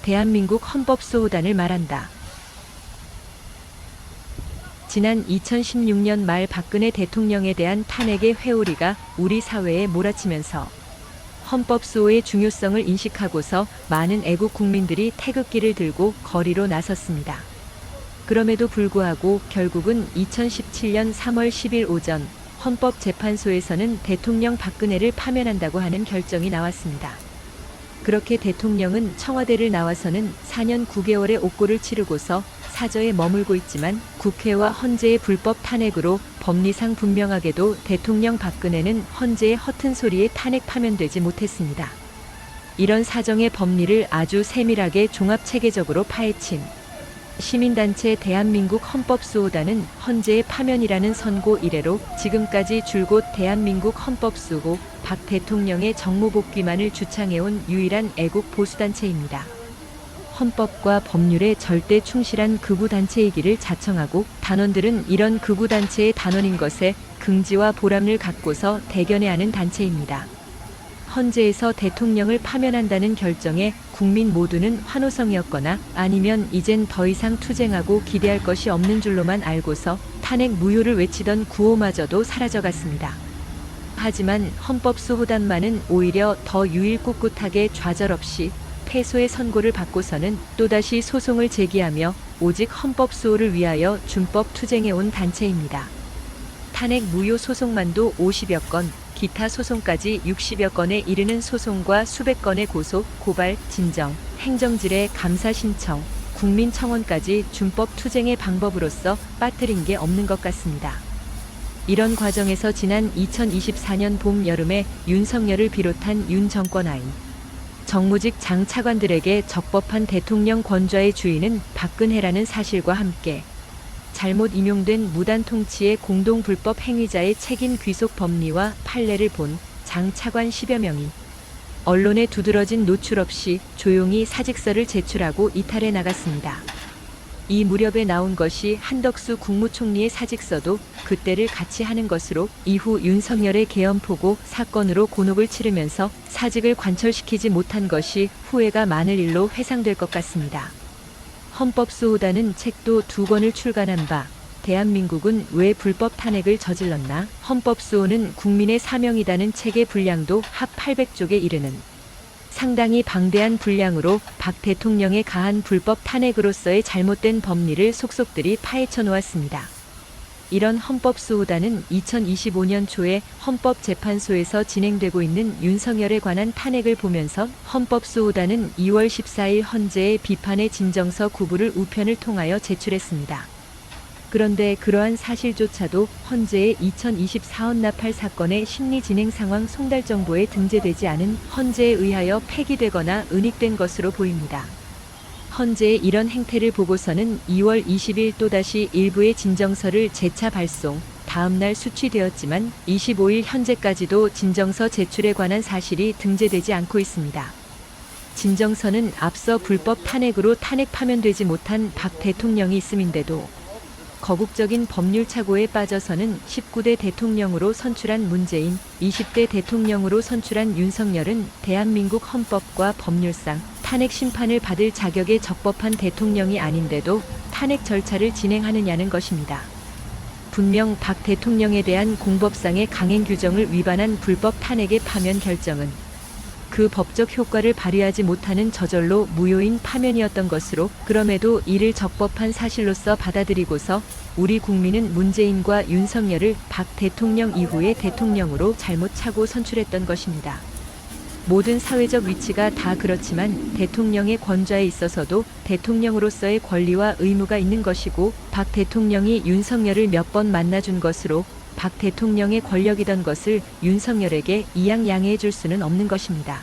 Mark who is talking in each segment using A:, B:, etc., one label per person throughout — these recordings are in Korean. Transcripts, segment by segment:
A: 대한민국 헌법수호단을 말한다. 지난 2016년 말 박근혜 대통령에 대한 탄핵의 회오리가 우리 사회에 몰아치면서 헌법수호의 중요성을 인식하고서 많은 애국 국민들이 태극기를 들고 거리로 나섰습니다. 그럼에도 불구하고 결국은 2017년 3월 10일 오전 헌법재판소에서는 대통령 박근혜를 파면한다고 하는 결정이 나왔습니다. 그렇게 대통령은 청와대를 나와서는 4년 9개월의 옥고를 치르고서 사저에 머물고 있지만 국회와 헌재의 불법 탄핵으로 법리상 분명하게도 대통령 박근혜는 헌재의 허튼 소리에 탄핵 파면되지 못했습니다. 이런 사정의 법리를 아주 세밀하게 종합체계적으로 파헤친 시민단체 대한민국 헌법수호단은 헌재의 파면이라는 선고 이래로 지금까지 줄곧 대한민국 헌법수호 박 대통령의 정무복귀만을 주창해온 유일한 애국 보수단체입니다. 헌법과 법률에 절대 충실한 극우단체이기를 자청하고 단원들은 이런 극우단체의 단원인 것에 긍지와 보람을 갖고서 대견해하는 단체입니다. 헌재에서 대통령을 파면한다는 결정에 국민 모두는 환호성이었거나 아니면 이젠 더 이상 투쟁하고 기대할 것이 없는 줄로만 알고서 탄핵 무효를 외치던 구호마저도 사라져갔습니다. 하지만 헌법수호단만은 오히려 더 유일꿋꿋하게 좌절없이 패소의 선고를 받고서는 또다시 소송을 제기하며 오직 헌법수호를 위하여 준법 투쟁해온 단체입니다. 탄핵 무효 소송만도 50여 건, 기타 소송까지 60여 건에 이르는 소송과 수백 건의 고소, 고발, 진정, 행정질의 감사 신청, 국민청원까지 준법 투쟁의 방법으로서 빠뜨린 게 없는 것 같습니다. 이런 과정에서 지난 2024년 봄 여름에 윤석열을 비롯한 윤 정권 하인 정무직 장 차관들에게 적법한 대통령 권좌의 주인은 박근혜라는 사실과 함께 잘못 인용된 무단 통치의 공동 불법 행위자의 책임 귀속 법리와 판례를 본 장 차관 10여 명이 언론에 두드러진 노출 없이 조용히 사직서를 제출하고 이탈해 나갔습니다. 이 무렵에 나온 것이 한덕수 국무총리의 사직서도 그때를 같이 하는 것으로 이후 윤석열의 계엄포고 사건으로 곤혹을 치르면서 사직을 관철시키지 못한 것이 후회가 많을 일로 회상될 것 같습니다. 헌법수호단은 책도 2권을 출간한 바 대한민국은 왜 불법 탄핵을 저질렀나? 헌법수호는 국민의 사명이다는 책의 분량도 합 800쪽에 이르는 상당히 방대한 분량으로 박 대통령의 가한 불법 탄핵으로서의 잘못된 법리를 속속들이 파헤쳐 놓았습니다. 이런 헌법수호단은 2025년 초에 헌법재판소에서 진행되고 있는 윤석열에 관한 탄핵을 보면서 헌법수호단은 2월 14일 헌재에 비판의 진정서 9부를 우편을 통하여 제출했습니다. 그런데 그러한 사실조차도 헌재의 2024헌 나팔 사건의 심리 진행 상황 송달 정보에 등재되지 않은 헌재에 의하여 폐기되거나 은닉된 것으로 보입니다. 헌재의 이런 행태를 보고서는 2월 20일 또다시 일부의 진정서를 재차 발송, 다음날 수취되었지만 25일 현재까지도 진정서 제출에 관한 사실이 등재되지 않고 있습니다. 진정서는 앞서 불법 탄핵으로 탄핵 파면되지 못한 박 대통령이 있음인데도 거국적인 법률 착오에 빠져서는 19대 대통령으로 선출한 문재인, 20대 대통령으로 선출한 윤석열은 대한민국 헌법과 법률상 탄핵 심판을 받을 자격의 적법한 대통령이 아닌데도 탄핵 절차를 진행하느냐는 것입니다. 분명 박 대통령에 대한 공법상의 강행 규정을 위반한 불법 탄핵의 파면 결정은 그 법적 효과를 발휘하지 못하는 저절로 무효인 파면이었던 것으로 그럼에도 이를 적법한 사실로서 받아들이고서 우리 국민은 문재인과 윤석열을 박 대통령 이후의 대통령으로 잘못 차고 선출했던 것입니다. 모든 사회적 위치가 다 그렇지만 대통령의 권좌에 있어서도 대통령으로서의 권리와 의무가 있는 것이고 박 대통령이 윤석열을 몇 번 만나준 것으로 박 대통령의 권력이던 것을 윤석열에게 이양 양해해 줄 수는 없는 것입니다.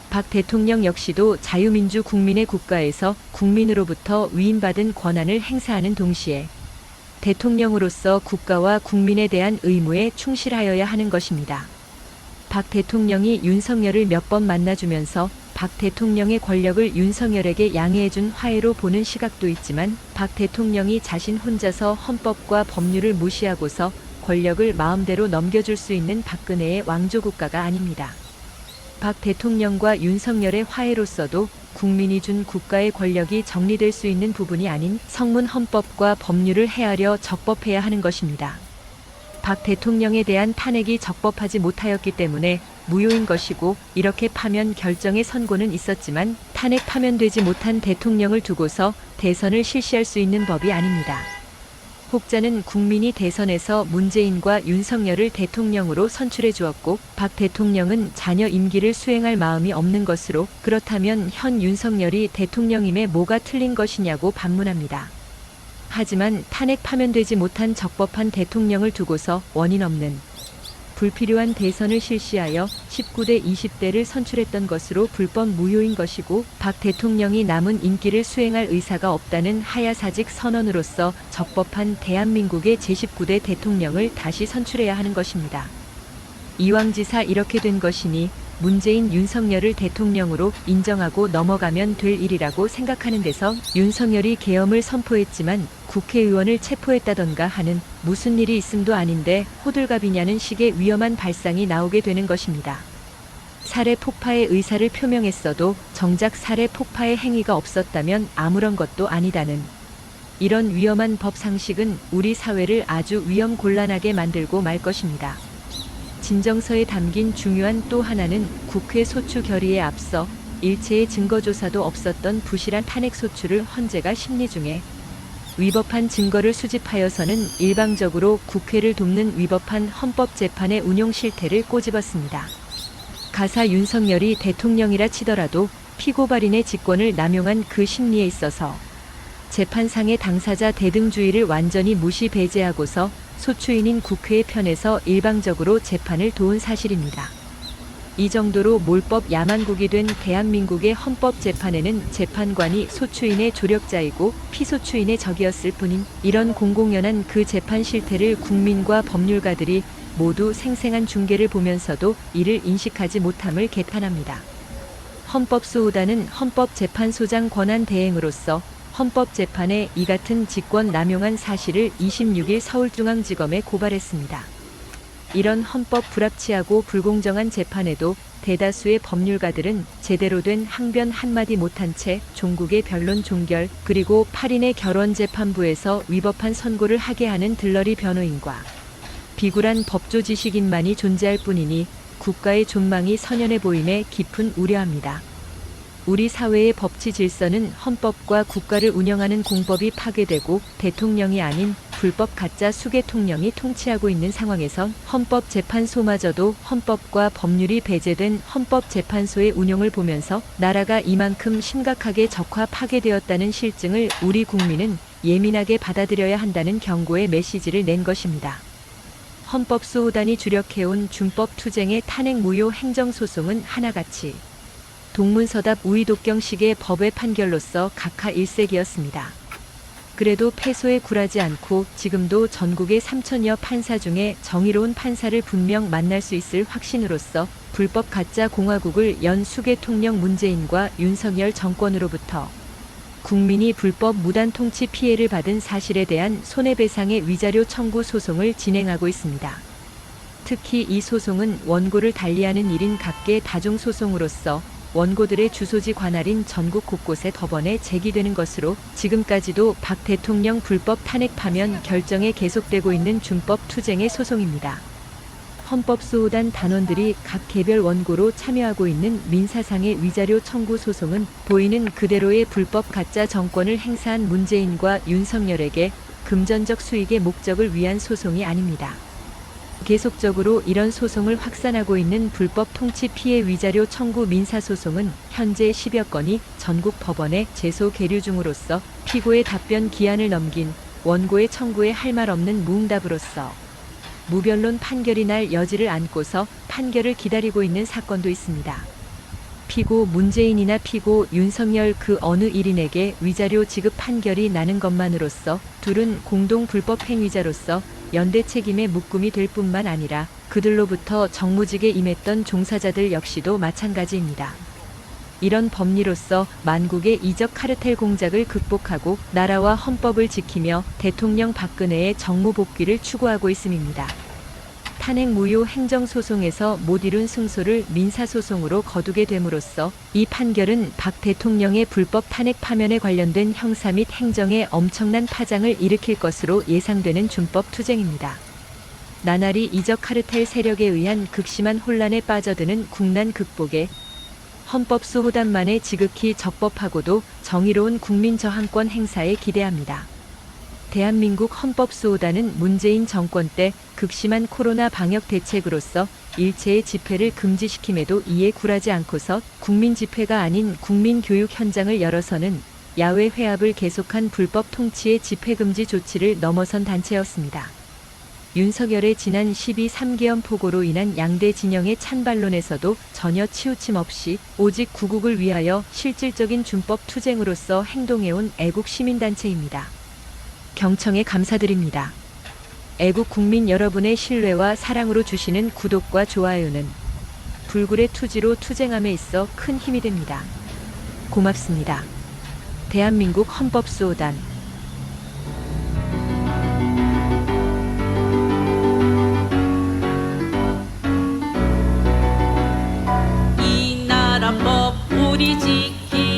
A: 박 대통령 역시도 자유민주 국민의 국가에서 국민으로부터 위임받은 권한을 행사하는 동시에 대통령으로서 국가와 국민에 대한 의무에 충실하여야 하는 것입니다. 박 대통령이 윤석열을 몇 번 만나주면서 박 대통령의 권력을 윤석열에게 양해해준 화해로 보는 시각도 있지만 박 대통령이 자신 혼자서 헌법과 법률을 무시하고서 권력을 마음대로 넘겨줄 수 있는 박근혜의 왕조 국가가 아닙니다. 박 대통령과 윤석열의 화해로서도 국민이 준 국가의 권력이 정리될 수 있는 부분이 아닌 성문 헌법과 법률을 헤아려 적법해야 하는 것입니다. 박 대통령에 대한 탄핵이 적법하지 못하였기 때문에 무효인 것이고, 이렇게 파면 결정의 선고는 있었지만 탄핵 파면되지 못한 대통령을 두고서 대선을 실시할 수 있는 법이 아닙니다. 혹자는 국민이 대선에서 문재인과 윤석열을 대통령으로 선출해 주었고, 박 대통령은 자녀 임기를 수행할 마음이 없는 것으로, 그렇다면 현 윤석열이 대통령임에 뭐가 틀린 것이냐고 반문합니다. 하지만 탄핵 파면되지 못한 적법한 대통령을 두고서 원인 없는 불필요한 대선을 실시하여 19대 20대를 선출했던 것으로 불법 무효인 것이고, 박 대통령이 남은 임기를 수행할 의사가 없다는 하야사직 선언으로서 적법한 대한민국의 제19대 대통령을 다시 선출해야 하는 것입니다. 이왕지사 이렇게 된 것이니 문재인 윤석열을 대통령으로 인정하고 넘어가면 될 일이라고 생각하는 데서 윤석열이 계엄을 선포했지만 국회의원을 체포했다던가 하는 무슨 일이 있음도 아닌데 호들갑이냐는 식의 위험한 발상이 나오게 되는 것입니다. 살해 폭파의 의사를 표명했어도 정작 살해 폭파의 행위가 없었다면 아무런 것도 아니다는 이런 위험한 법 상식은 우리 사회를 아주 위험곤란하게 만들고 말 것입니다. 진정서에 담긴 중요한 또 하나는 국회 소추 결의에 앞서 일체의 증거조사도 없었던 부실한 탄핵 소추를 헌재가 심리 중에 위법한 증거를 수집하여서는 일방적으로 국회를 돕는 위법한 헌법재판의 운용 실태를 꼬집었습니다. 가사 윤석열이 대통령이라 치더라도 피고 발인의 직권을 남용한 그 심리에 있어서 재판상의 당사자 대등주의를 완전히 무시 배제하고서 소추인인 국회의 편에서 일방적으로 재판을 도운 사실입니다. 이 정도로 몰법 야만국이 된 대한민국의 헌법재판에는 재판관이 소추인의 조력자이고 피소추인의 적이었을 뿐인 이런 공공연한 그 재판 실태를 국민과 법률가들이 모두 생생한 중계를 보면서도 이를 인식하지 못함을 개탄합니다. 헌법소호단은 헌법재판소장 권한 대행으로서 헌법재판에 이 같은 직권 남용한 사실을 26일 서울중앙지검에 고발했습니다. 이런 헌법 불합치하고 불공정한 재판에도 대다수의 법률가들은 제대로 된 항변 한마디 못한 채 종국의 변론 종결, 그리고 8인의 결원재판부에서 위법한 선고를 하게 하는 들러리 변호인과 비굴한 법조 지식인만이 존재할 뿐이니 국가의 존망이 선연해 보임에 깊은 우려합니다. 우리 사회의 법치 질서는 헌법과 국가를 운영하는 공법이 파괴되고 대통령이 아닌 불법 가짜 수개통령이 통치하고 있는 상황에선 헌법재판소마저도 헌법과 법률이 배제된 헌법재판소의 운용을 보면서 나라가 이만큼 심각하게 적화 파괴되었다는 실증을 우리 국민은 예민하게 받아들여야 한다는 경고의 메시지를 낸 것입니다. 헌법소호단이 주력해온 준법투쟁의 탄핵 무효 행정소송은 하나같이 동문서답 우이독경식의 법의 판결로서 각하 일색이었습니다. 그래도 패소에 굴하지 않고 지금도 전국의 3천여 판사 중에 정의로운 판사를 분명 만날 수 있을 확신으로서 불법 가짜 공화국을 연 수개통령 문재인과 윤석열 정권으로부터 국민이 불법 무단 통치 피해를 받은 사실에 대한 손해배상의 위자료 청구 소송을 진행하고 있습니다. 특히 이 소송은 원고를 달리하는 1인 각계 다중소송으로서 원고들의 주소지 관할인 전국 곳곳의 법원에 제기되는 것으로 지금까지도 박 대통령 불법 탄핵 파면 결정에 계속되고 있는 준법 투쟁의 소송입니다. 헌법소호단 단원들이 각 개별 원고로 참여하고 있는 민사상의 위자료 청구 소송은 보이는 그대로의 불법 가짜 정권을 행사한 문재인과 윤석열에게 금전적 수익의 목적을 위한 소송이 아닙니다. 계속적으로 이런 소송을 확산하고 있는 불법 통치 피해 위자료 청구 민사소송은 현재 10여 건이 전국 법원에 제소 계류 중으로서 피고의 답변 기한을 넘긴 원고의 청구에 할 말 없는 무응답으로서 무변론 판결이 날 여지를 안고서 판결을 기다리고 있는 사건도 있습니다. 피고 문재인이나 피고 윤석열 그 어느 1인에게 위자료 지급 판결이 나는 것만으로써 둘은 공동 불법 행위자로서 연대 책임의 묶음이 될 뿐만 아니라 그들로부터 정무직에 임했던 종사자들 역시도 마찬가지입니다. 이런 법리로서 만국의 이적 카르텔 공작을 극복하고 나라와 헌법을 지키며 대통령 박근혜의 정무 복귀를 추구하고 있음입니다. 탄핵 무효 행정소송에서 못 이룬 승소를 민사소송으로 거두게 됨으로써 이 판결은 박 대통령의 불법 탄핵 파면에 관련된 형사 및 행정에 엄청난 파장을 일으킬 것으로 예상되는 준법 투쟁입니다. 나날이 이적 카르텔 세력에 의한 극심한 혼란에 빠져드는 국난 극복에 헌법수호단만의 지극히 적법하고도 정의로운 국민 저항권 행사에 기대합니다. 대한민국 헌법수호단은 문재인 정권 때 극심한 코로나 방역 대책으로서 일체의 집회를 금지시킴에도 이에 굴하지 않고서 국민 집회가 아닌 국민 교육 현장을 열어서는 야외 회합을 계속한 불법 통치의 집회 금지 조치를 넘어선 단체였습니다. 윤석열의 지난 12 3개헌 포고로 인한 양대 진영의 찬반론에서도 전혀 치우침 없이 오직 구국을 위하여 실질적인 준법 투쟁으로서 행동해온 애국 시민단체입니다. 경청에 감사드립니다. 애국 국민 여러분의 신뢰와 사랑으로 주시는 구독과 좋아요는 불굴의 투지로 투쟁함에 있어 큰 힘이 됩니다. 고맙습니다. 대한민국 헌법수호단
B: 이 나라 법 우리 지키